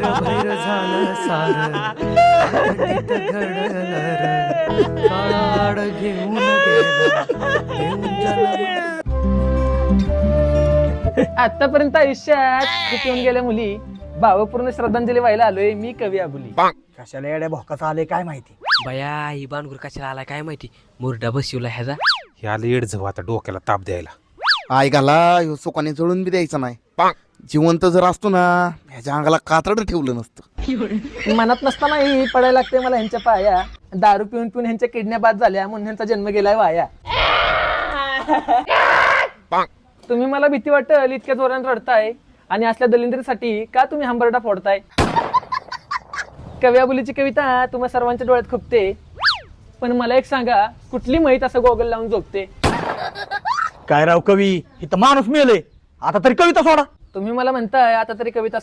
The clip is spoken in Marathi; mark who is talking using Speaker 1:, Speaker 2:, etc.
Speaker 1: भैर भैर झालं सार घडलं काळाड घेऊन गेला देऊन जन्म.
Speaker 2: आतापर्यंत आयुष्यात खूप येऊन गेल्या मुली भावपूर्ण श्रद्धांजली व्हायला आलोय मी कवी अबुली.
Speaker 3: कशाला येड्या भोकाचा आले काय माहिती.
Speaker 4: बया ही बाणगुर कशाला आला काय माहिती. मुरडा बसवला ह्याचा.
Speaker 5: ह्याला येड जाऊ आता डोक्याला ताप द्यायला.
Speaker 6: आई घाला ह्यो सुकाने जळून बी द्यायचा नाही. जिवंत जर असतो ना ह्याच्या अंगाला कातड ठेवलं नसतं.
Speaker 2: मनात नसताना ही पडायला लागते मला ह्यांच्या पाया. दारू पिऊन पिऊन ह्यांच्या किडन्या बाद झाल्या म्हणून ह्यांचा जन्म गेलाय वाया. तुम्ही मला भीती वाटेल इतक्या जोराने रडताय आणि असल्या दलिंद्रीसाठी का तुम्ही हंबरडा फोडताय. कवी अबुलीची कविता तुम्हा सर्वांच्या डोळ्यात खुपते, पण मला एक सांगा कुठली माहीत असं गोगल लावून झोपते.
Speaker 3: काय राव कवी इथं माणूस मिळले आता तरी कविता सोडा.
Speaker 2: तुम्ही मला म्हणताय आता तरी कविता